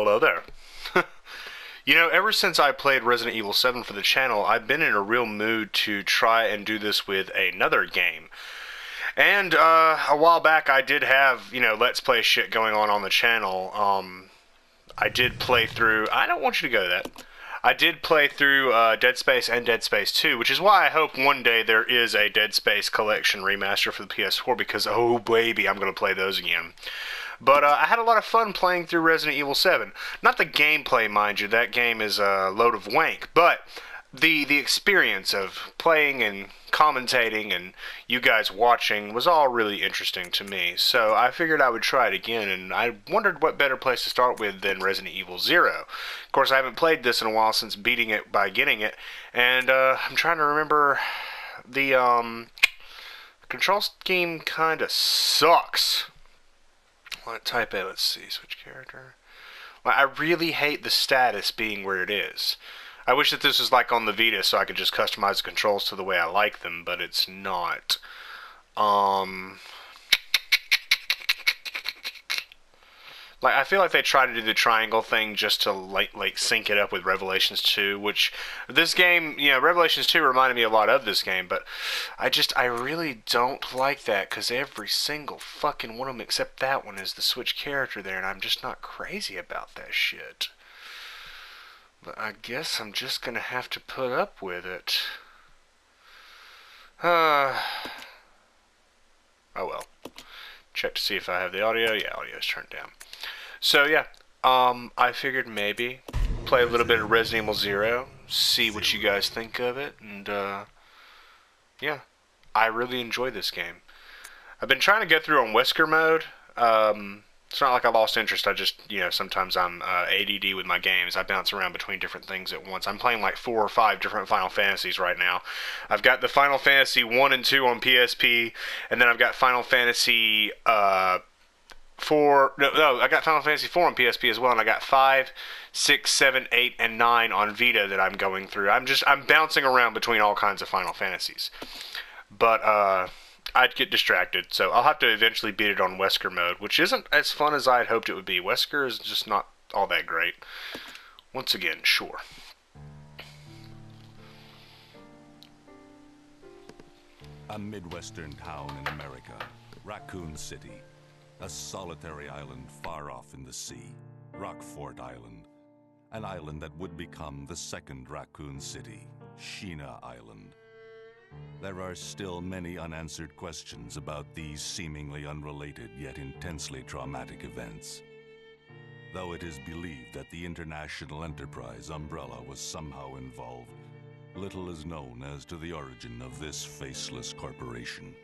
hello there. You know, ever since I played Resident Evil 7 for the channel, I've been in a real mood to try and do this with another game. And a while back I did have, you know, Let's Play shit going on the channel. I did play through... I don't want you to go to that. I did play through Dead Space and Dead Space 2, which is why I hope one day there is a Dead Space Collection remaster for the PS4, because, oh baby, I'm going to play those again. But I had a lot of fun playing through Resident Evil 7. Not the gameplay, mind you, that game is a load of wank, but the experience of playing and commentating and you guys watching was all really interesting to me. So I figured I would try it again, and I wondered what better place to start with than Resident Evil 0. Of course, I haven't played this in a while since beating it by getting it, and I'm trying to remember the control scheme kind of sucks. Type A, let's see, switch character. Well, I really hate the status being where it is. I wish that this was like on the Vita so I could just customize the controls to the way I like them, but it's not. Like, I feel like they try to do the triangle thing just to like sync it up with Revelations 2, which this game, you know, Revelations 2 reminded me a lot of this game, but I really don't like that, because every single fucking one of them except that one is the Switch character there, and I'm just not crazy about that shit. But I guess I'm just gonna have to put up with it. Oh well. Check to see if I have the audio. Yeah, audio's turned down. So yeah, I figured maybe play a little bit of Resident Evil 0, see what you guys think of it, and yeah, I really enjoy this game. I've been trying to get through on Wesker mode. It's not like I lost interest, I just, you know, sometimes I'm ADD with my games. I bounce around between different things at once. I'm playing like 4 or 5 different Final Fantasies right now. I've got the Final Fantasy 1 and 2 on PSP, and then I've got Final Fantasy 4, no, I got Final Fantasy 4 on PSP as well, and I got 5, 6, 7, 8, and 9 on Vita that I'm going through. I'm bouncing around between all kinds of Final Fantasies. But, I'd get distracted, so I'll have to eventually beat it on Wesker mode, which isn't as fun as I had hoped it would be. Wesker is just not all that great. Once again, sure. A Midwestern town in America, Raccoon City. A solitary island far off in the sea, Rockfort Island. An island that would become the second Raccoon City, Sheena Island. There are still many unanswered questions about these seemingly unrelated yet intensely traumatic events. Though it is believed that the international enterprise umbrella was somehow involved, little is known as to the origin of this faceless corporation.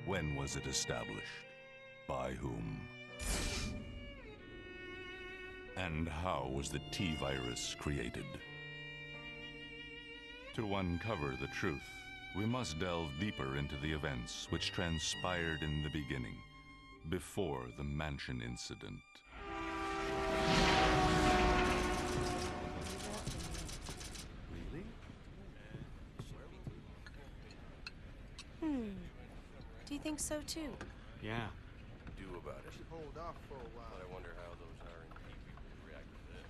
When was it established? By whom? And how was the T-virus created? To uncover the truth, we must delve deeper into the events which transpired in the beginning, before the mansion incident. Really? Do you think so too? Yeah. Do about it. Hold off for a while. But I wonder how those R&D people would react to this.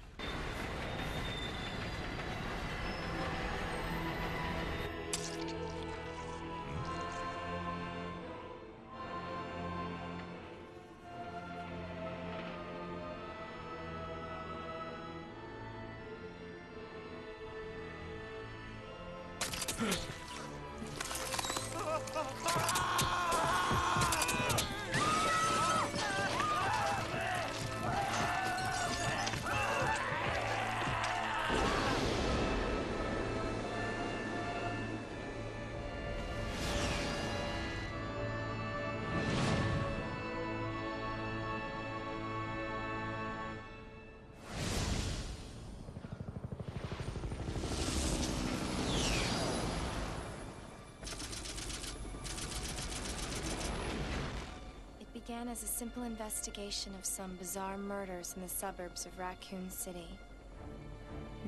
Began as a simple investigation of some bizarre murders in the suburbs of Raccoon City.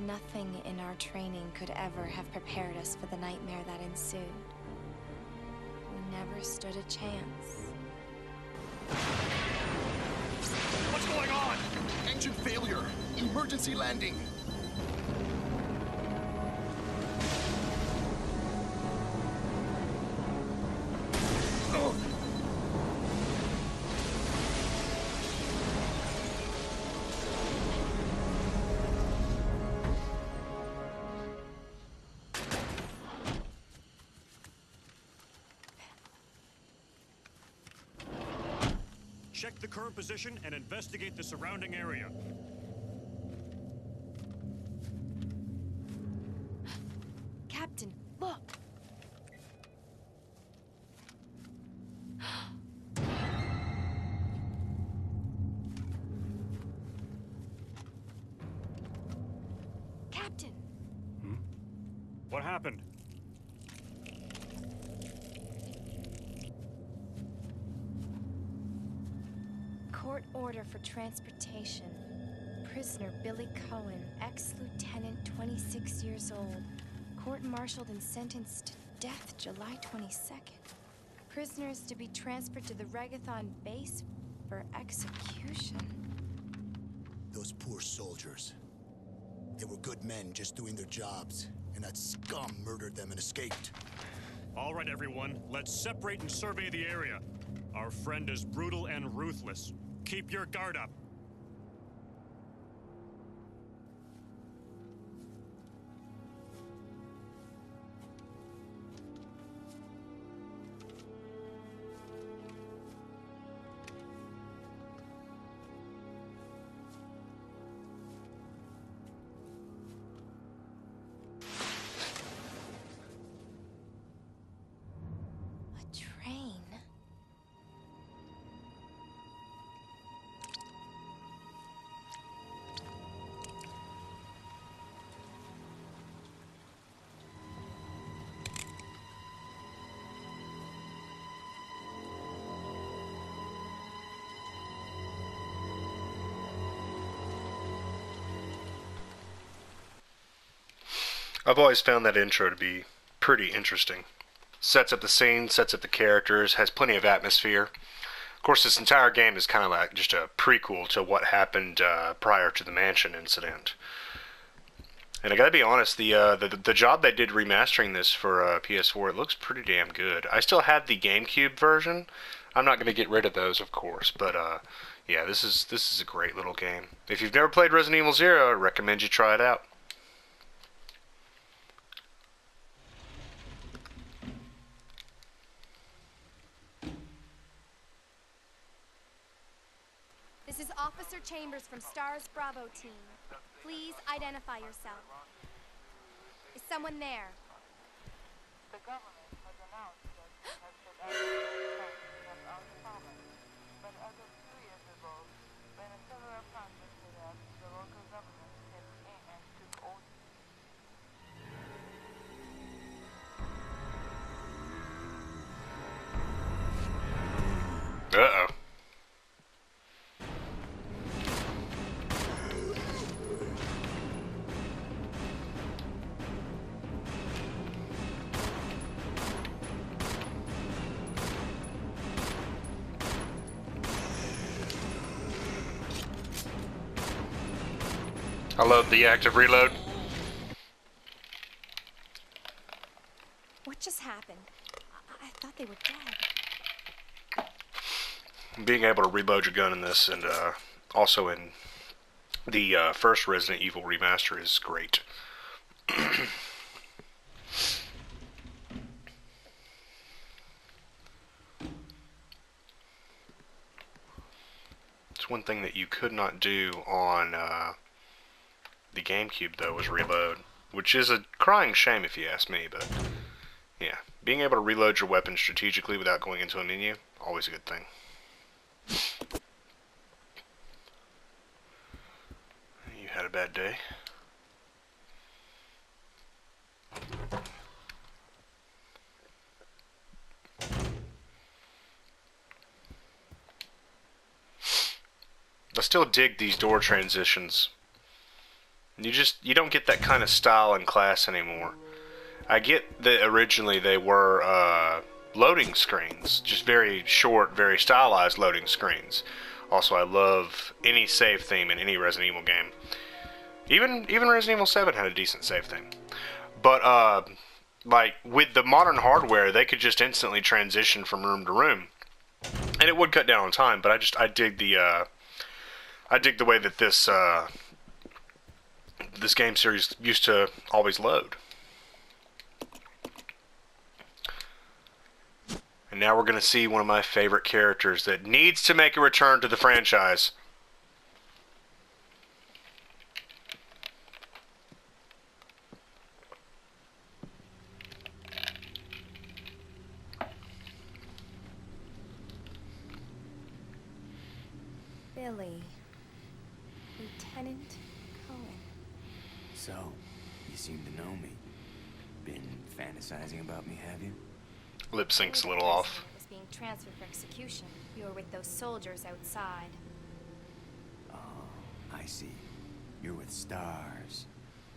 Nothing in our training could ever have prepared us for the nightmare that ensued. We never stood a chance. What's going on? Engine failure. Emergency landing! Oh. Check the current position and investigate the surrounding area. Captain, look! Captain! What happened? Court order for transportation. Prisoner Billy Cohen, ex-lieutenant, 26 years old. Court-martialed and sentenced to death July 22nd. Prisoners to be transferred to the Regathon base for execution. Those poor soldiers. They were good men just doing their jobs, and that scum murdered them and escaped. All right, everyone, let's separate and survey the area. Our friend is brutal and ruthless. Keep your guard up. A train? I've always found that intro to be pretty interesting. Sets up the scene, sets up the characters, has plenty of atmosphere. Of course, this entire game is kind of like just a prequel to what happened prior to the mansion incident. And I gotta be honest, the job they did remastering this for PS4, it looks pretty damn good. I still have the GameCube version. I'm not gonna get rid of those, of course, but yeah, this is a great little game. If you've never played Resident Evil 0, I recommend you try it out. This is Officer Chambers from STARS Bravo team. Please identify yourself. Is someone there? The government has announced that it has shut down from our department. But as of 2 years ago, when a several plants were set up, the local government stepped in and took over. Uh-oh. I love the active reload. What just happened? I thought they were dead. Being able to reload your gun in this, and also in the first Resident Evil remaster, is great. It's one thing that you could not do on the GameCube, though, was reload, which is a crying shame if you ask me, but yeah, being able to reload your weapon strategically without going into a menu, always a good thing. You had a bad day. I still dig these door transitions. You don't get that kind of style in class anymore. I get that originally they were loading screens, just very short, very stylized loading screens. Also, I love any save theme in any Resident Evil game. Even Resident Evil 7 had a decent save thing. But like with the modern hardware, they could just instantly transition from room to room, and it would cut down on time. But I dig the way that this game series used to always load. And now we're gonna see one of my favorite characters that needs to make a return to the franchise. Billy. Lieutenant Cohen. So, you seem to know me. Been fantasizing about me, have you? Lip sync's a little off. Was being transferred for execution. You were with those soldiers outside. Oh, I see. You're with stars.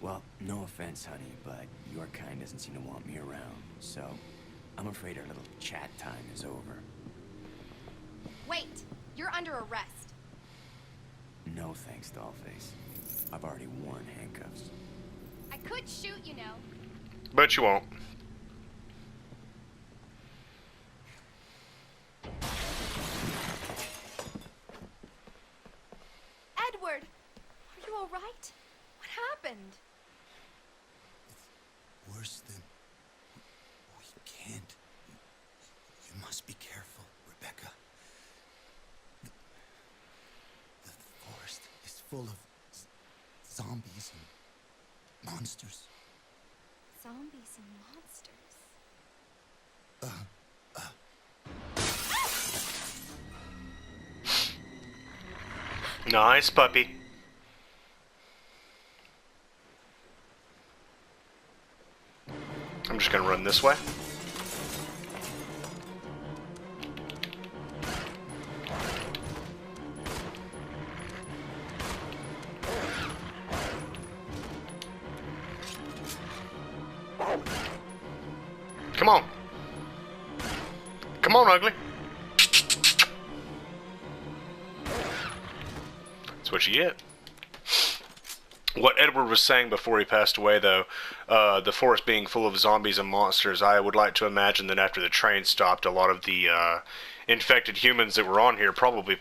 Well, no offense, honey, but your kind doesn't seem to want me around, so I'm afraid our little chat time is over. Wait! You're under arrest. No thanks, Dollface. I've already worn handcuffs. I could shoot, you know. But you won't. Edward! Are you alright? What happened? It's worse than... We can't. You must be careful, Rebecca. The forest is full of zombies and monsters. Zombies and monsters. Nice puppy. I'm just gonna run this way. Come on. Come on, ugly. That's what you get. What Edward was saying before he passed away, though, the forest being full of zombies and monsters, I would like to imagine that after the train stopped, a lot of the infected humans that were on here probably,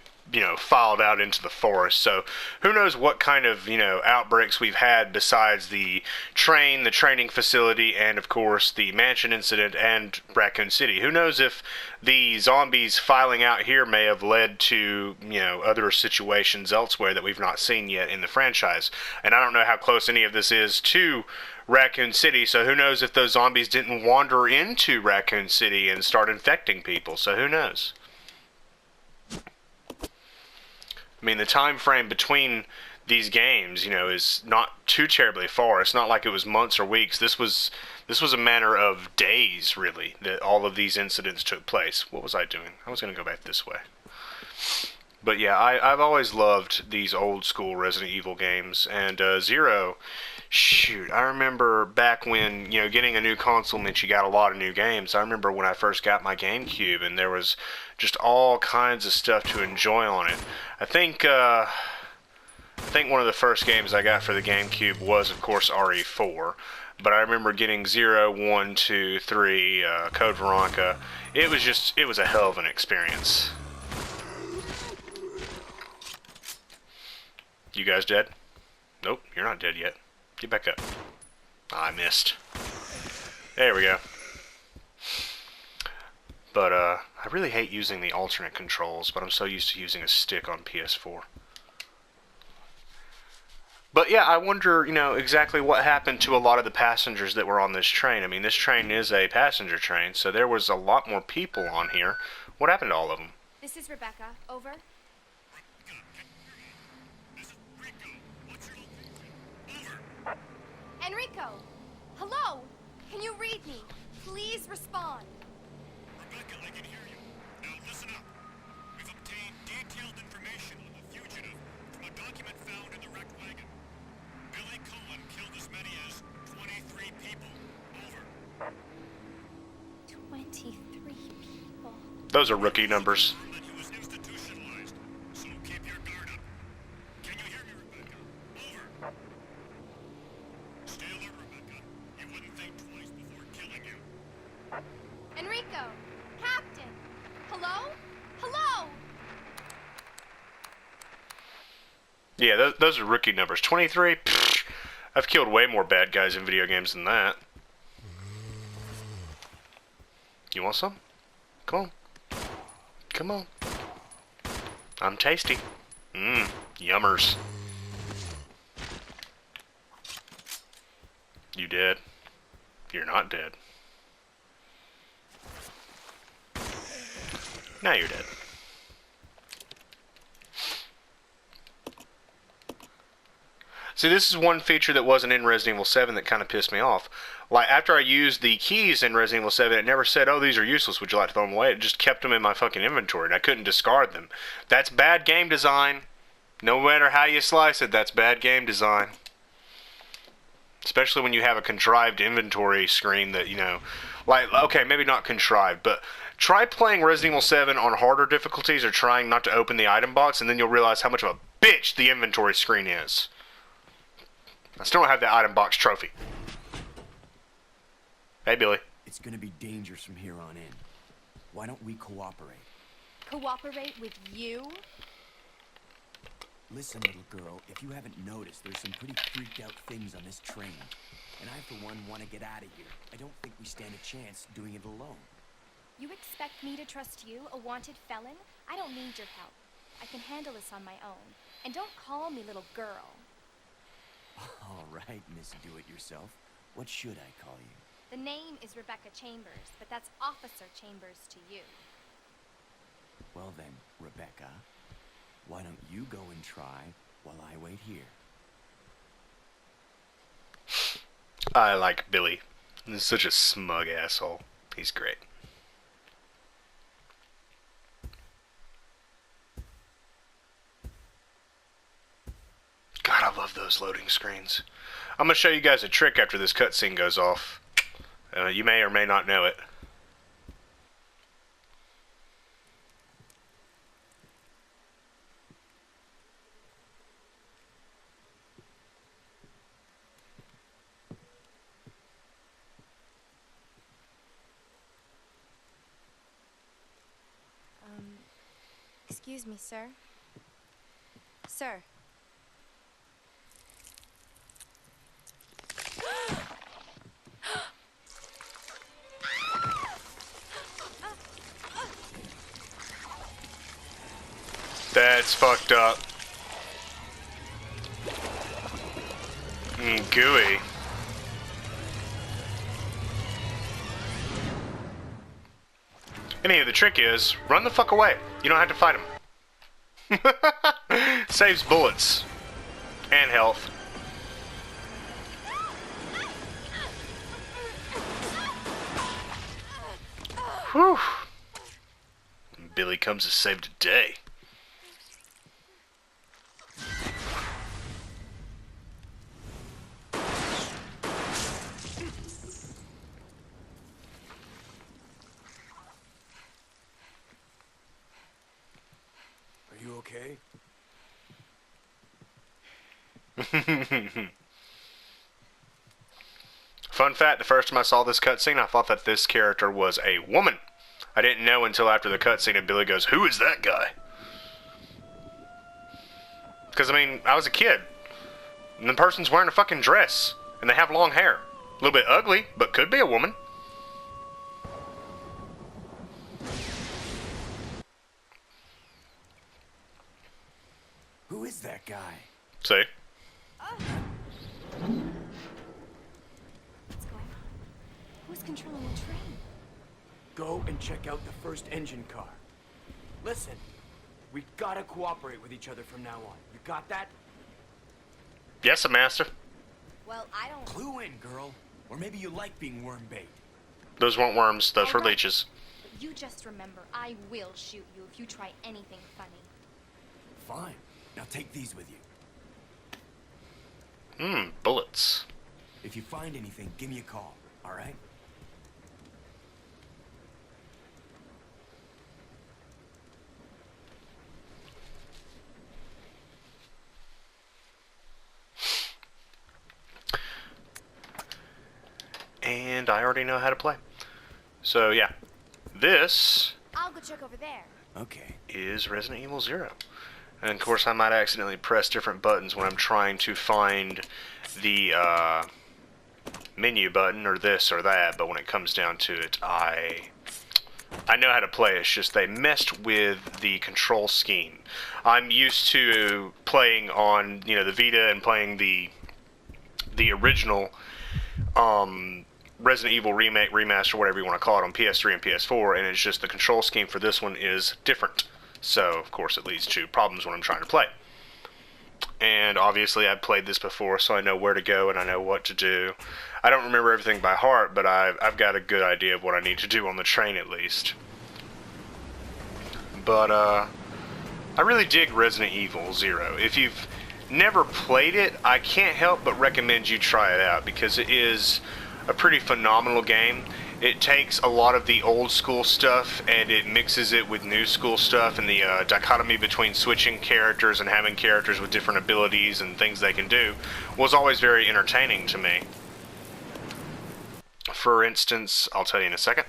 filed out into the forest. So who knows what kind of, outbreaks we've had besides the train, the training facility, and, of course, the mansion incident and Raccoon City. Who knows if the zombies filing out here may have led to, other situations elsewhere that we've not seen yet in the franchise. And I don't know how close any of this is to Raccoon City, so who knows if those zombies didn't wander into Raccoon City and start infecting people, so who knows? I mean, the time frame between these games, is not too terribly far. It's not like it was months or weeks. This was a matter of days, really, that all of these incidents took place. What was I doing? I was going to go back this way. But yeah, I've always loved these old school Resident Evil games, and Zero, shoot, I remember back when, getting a new console meant you got a lot of new games. I remember when I first got my GameCube, and there was just all kinds of stuff to enjoy on it. I think one of the first games I got for the GameCube was, of course, RE4. But I remember getting 0, 1, 2, 3, Code Veronica. It was a hell of an experience. You guys dead? Nope, you're not dead yet. Get back up. I missed. There we go. But, I really hate using the alternate controls, but I'm so used to using a stick on PS4. But yeah, I wonder, exactly what happened to a lot of the passengers that were on this train. I mean, this train is a passenger train, so there was a lot more people on here. What happened to all of them? This is Rebecca. Over. Enrico! Hello! Can you read me? Please respond. Rebecca, I can hear you. Now listen up. We've obtained detailed information on the fugitive from a document found in the wrecked wagon. Billy Cohen killed as many as 23 people. Over. 23 people. Those are rookie numbers. That he was institutionalized, so keep your guard up. Can you hear me, Rebecca? Over. killing you. Enrico! Captain! Hello? Hello? Yeah, those are rookie numbers. 23? Pfft, I've killed way more bad guys in video games than that. You want some? Come on. Come on. I'm tasty. Mmm, yummers. You dead? You're not dead. Now you're dead. See, this is one feature that wasn't in Resident Evil 7 that kind of pissed me off. Like, after I used the keys in Resident Evil 7, it never said, oh, these are useless, would you like to throw them away? It just kept them in my fucking inventory, and I couldn't discard them. That's bad game design. No matter how you slice it, that's bad game design. Especially when you have a contrived inventory screen that, you know, like, okay, maybe not contrived, but try playing Resident Evil 7 on harder difficulties or trying not to open the item box, and then you'll realize how much of a bitch the inventory screen is. I still don't have the item box trophy. Hey, Billy. It's gonna be dangerous from here on in. Why don't we cooperate? Cooperate with you? Listen, little girl, if you haven't noticed, there's some pretty freaked out things on this train. And I, for one, want to get out of here. I don't think we stand a chance doing it alone. You expect me to trust you, a wanted felon? I don't need your help. I can handle this on my own. And don't call me little girl. All right, Miss Do-It-Yourself. What should I call you? The name is Rebecca Chambers, but that's Officer Chambers to you. Well then, Rebecca, why don't you go and try while I wait here? I like Billy. He's such a smug asshole. He's great. God, I love those loading screens. I'm going to show you guys a trick after this cutscene goes off. You may or may not know it. Excuse me, sir. Sir. That's fucked up. Gooey. Anyway, the trick is, run the fuck away. You don't have to fight him. Saves bullets. And health. Whew. Billy comes to save the day. Are you okay? Fun fact, the first time I saw this cutscene, I thought that this character was a woman. I didn't know until after the cutscene and Billy goes, who is that guy? Because, I mean, I was a kid. And the person's wearing a fucking dress. And they have long hair. A little bit ugly, but could be a woman. Who is that guy? See? What's going on? Who's controlling the train? Go and check out the first engine car. Listen, we gotta cooperate with each other from now on. You got that? Yes, master. Well, I don't... Clue in, girl. Or maybe you like being worm bait. Those weren't worms, those were Alright. leeches. But you just remember, I will shoot you if you try anything funny. Fine. Now take these with you. Bullets. If you find anything, give me a call, all right? And I I already know how to play. So yeah, this I'll go check over there. Okay. is Resident Evil 0. And of course I might accidentally press different buttons when I'm trying to find the menu button or this or that, but when it comes down to it, I know how to play. It's just they messed with the control scheme. I'm used to playing on, you know, the Vita and playing the original Resident Evil remake, remaster, whatever you want to call it, on PS3 and PS4, and it's just the control scheme for this one is different. So, of course, it leads to problems when I'm trying to play. And obviously I've played this before, so I know where to go and I know what to do. I don't remember everything by heart, but I've got a good idea of what I need to do on the train at least. But I really dig Resident Evil 0. If you've never played it, I can't help but recommend you try it out because it is a pretty phenomenal game. It takes a lot of the old school stuff and it mixes it with new school stuff, and the dichotomy between switching characters and having characters with different abilities and things they can do was always very entertaining to me. For instance, I'll tell you in a second.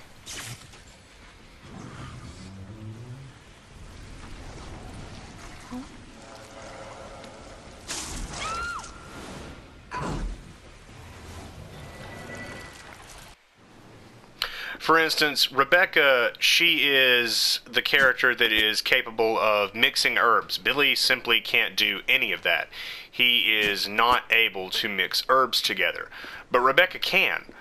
For instance, Rebecca, she is the character that is capable of mixing herbs. Billy simply can't do any of that. He is not able to mix herbs together. But Rebecca can.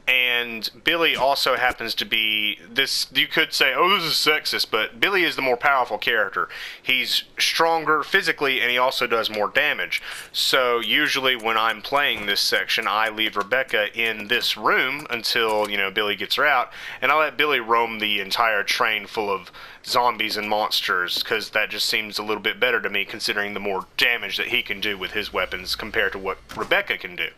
And Billy also happens to be this. You could say, oh, this is sexist, but Billy is the more powerful character. He's stronger physically, and he also does more damage. So usually when I'm playing this section, I leave Rebecca in this room until, you know, Billy gets her out, and I let Billy roam the entire train full of zombies and monsters, because that just seems a little bit better to me, considering the more damage that he can do with his weapons compared to what Rebecca can do.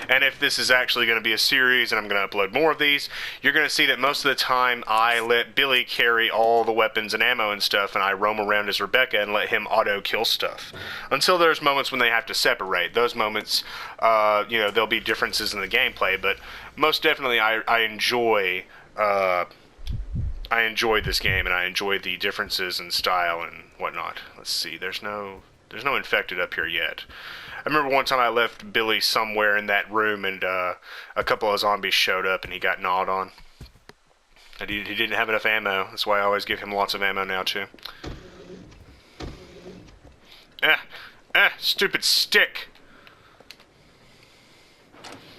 And if this is actually going to be a series and I'm going to upload more of these, you're going to see that most of the time I let Billy carry all the weapons and ammo and stuff, and I roam around as Rebecca and let him auto kill stuff until there's moments when they have to separate. Those moments, you know, there'll be differences in the gameplay, but most definitely I enjoy this game, and I enjoy the differences in style and whatnot. Let's see, there's no infected up here yet. I remember one time I left Billy somewhere in that room, and a couple of zombies showed up, and he got gnawed on. And he didn't have enough ammo. That's why I always give him lots of ammo now, too. Stupid stick!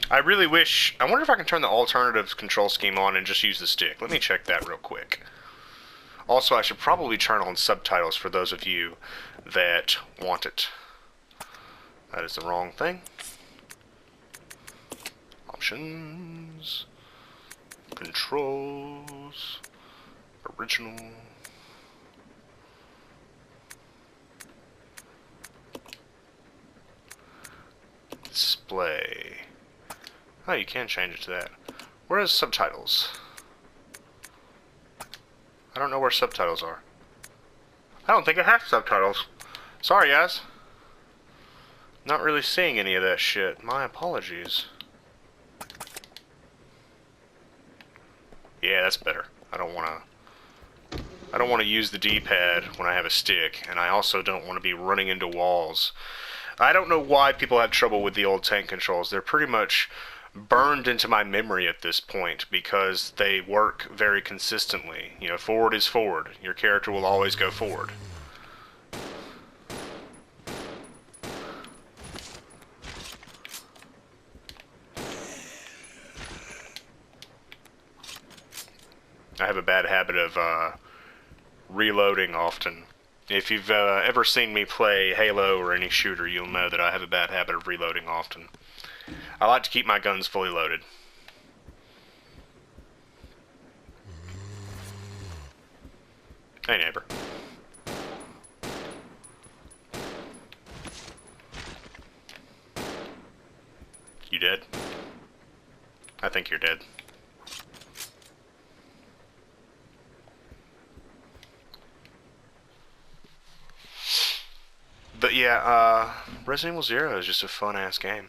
I really wish... I wonder if I can turn the alternative control scheme on and just use the stick. Let me check that real quick. Also, I should probably turn on subtitles for those of you that want it. That is the wrong thing. Options. Controls. Original. Display. Oh, you can change it to that. Where is subtitles? I don't know where subtitles are. I don't think I have subtitles. Sorry, guys. Not really seeing any of that shit. My apologies. Yeah, that's better. I don't want to use the D-pad when I have a stick, and I also don't want to be running into walls. I don't know why people have trouble with the old tank controls. They're pretty much burned into my memory at this point because they work very consistently. You know, forward is forward. Your character will always go forward. I have a bad habit of reloading often. If you've ever seen me play Halo or any shooter, you'll know that I have a bad habit of reloading often. I like to keep my guns fully loaded. Hey, neighbor. You dead? I think you're dead. But yeah, Resident Evil 0 is just a fun-ass game.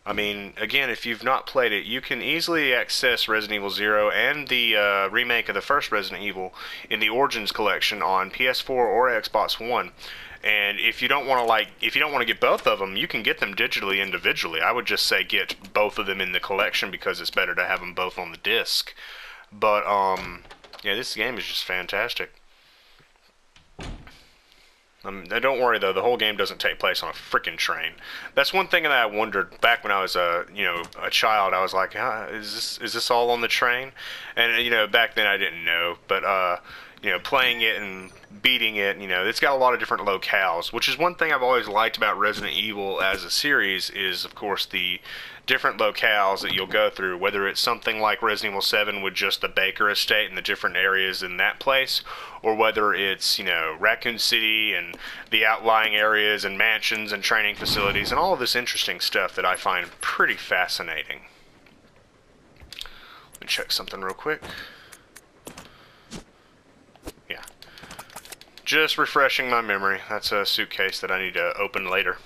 I mean, again, if you've not played it, you can easily access Resident Evil 0 and the remake of the first Resident Evil in the Origins collection on PS4 or Xbox One. And if you don't want to get both of them, you can get them digitally individually. I would just say get both of them in the collection because it's better to have them both on the disc. But yeah, this game is just fantastic. Don't worry though, the whole game doesn't take place on a freaking train. That's one thing that I wondered back when I was a child. I was like, is this all on the train? And back then I didn't know, but playing it and beating it, it's got a lot of different locales, which is one thing I've always liked about Resident Evil as a series is, of course, the different locales that you'll go through, whether it's something like Resident Evil 7 with just the Baker estate and the different areas in that place, or whether it's, Raccoon City and the outlying areas and mansions and training facilities and all of this interesting stuff that I find pretty fascinating. Let me check something real quick. Yeah. Just refreshing my memory. That's a suitcase that I need to open later.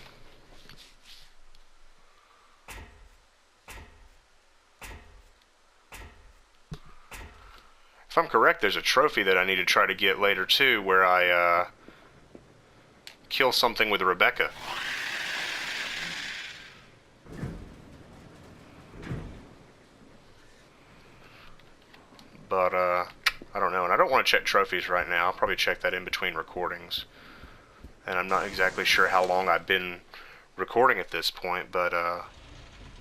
If I'm correct, there's a trophy that I need to try to get later too, where I kill something with Rebecca. But I don't know, and I don't want to check trophies right now. I'll probably check that in between recordings. And I'm not exactly sure how long I've been recording at this point, but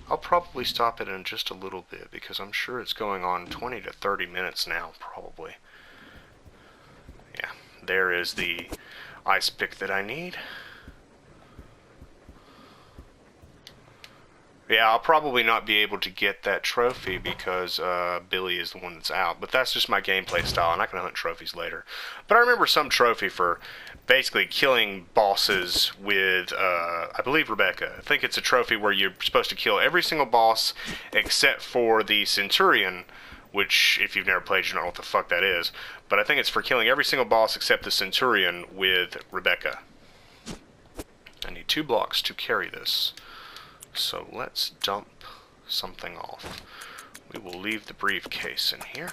I'll probably stop it in just a little bit because I'm sure it's going on 20 to 30 minutes now, probably. Yeah, there is the ice pick that I need. Yeah, I'll probably not be able to get that trophy because Billy is the one that's out. But that's just my gameplay style, and I can hunt trophies later. But I remember some trophy for basically killing bosses with, I believe, Rebecca. I think it's a trophy where you're supposed to kill every single boss except for the Centurion, which, if you've never played, you don't know what the fuck that is. But I think it's for killing every single boss except the Centurion with Rebecca. I need 2 blocks to carry this. So let's dump something off. We will leave the briefcase in here,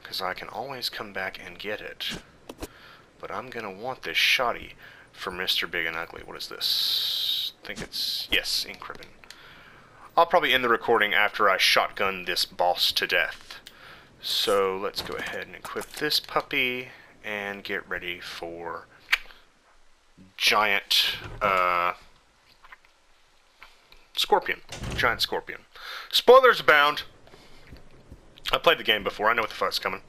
because I can always come back and get it. But I'm going to want this shoddy for Mr. Big and Ugly. What is this? I think it's, yes, ink ribbon. I'll probably end the recording after I shotgun this boss to death. So let's go ahead and equip this puppy and get ready for giant, Scorpion. Giant Scorpion. Spoilers abound. I played the game before. I know what the fuck's coming.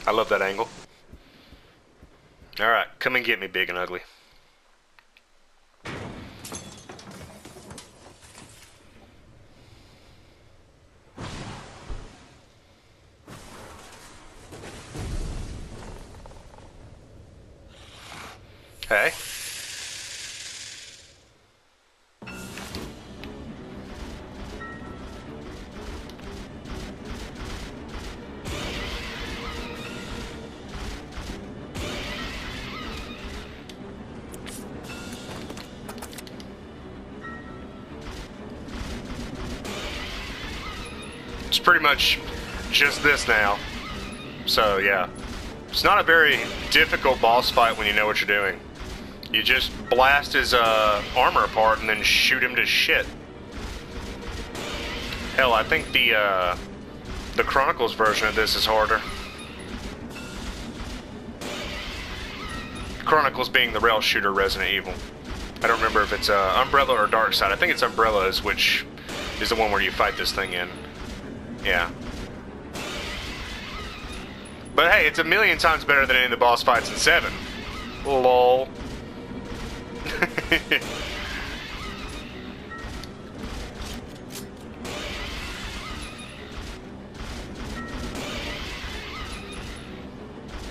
I love that angle. Alright, come and get me, Big and Ugly. Hey. It's pretty much just this now. So, yeah. It's not a very difficult boss fight when you know what you're doing. You just blast his armor apart and then shoot him to shit. Hell, I think the Chronicles version of this is harder. Chronicles being the rail shooter Resident Evil. I don't remember if it's Umbrella or Dark Side. I think it's Umbrella, which is the one where you fight this thing in. Yeah. But hey, it's a million times better than any of the boss fights in 7. LOL.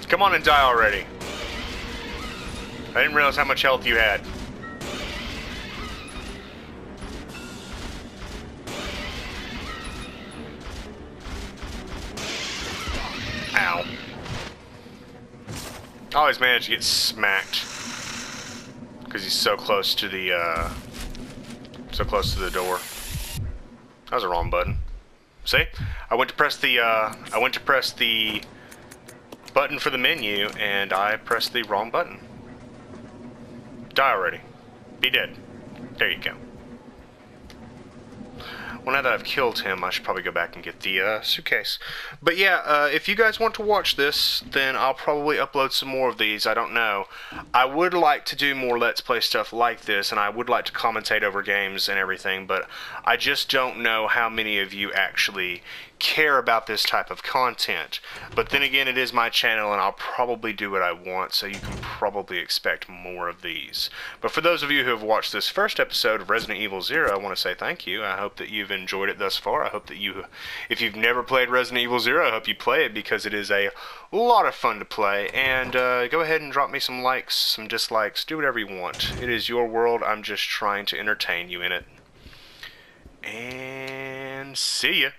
Come on and die already. I didn't realize how much health you had. Ow. always manage to get smacked because he's so close to the door. That was the wrong button. See? I went to press the button for the menu and I pressed the wrong button. Die already. Be dead. There you go. Well, now that I've killed him, I should probably go back and get the suitcase. But yeah, if you guys want to watch this, then I'll probably upload some more of these. I don't know. I would like to do more Let's Play stuff like this, and I would like to commentate over games and everything, but I just don't know how many of you actually care about this type of content. But then again, it is my channel, and I'll probably do what I want, so you can probably expect more of these. But for those of you who have watched this first episode of Resident Evil 0, I want to say thank you. I hope that you've enjoyed it thus far. I hope that if you've never played Resident Evil 0, I hope you play it, because it is a lot of fun to play. And go ahead and drop me some likes, some dislikes, do whatever you want. It is your world. I'm just trying to entertain you in it. And see ya.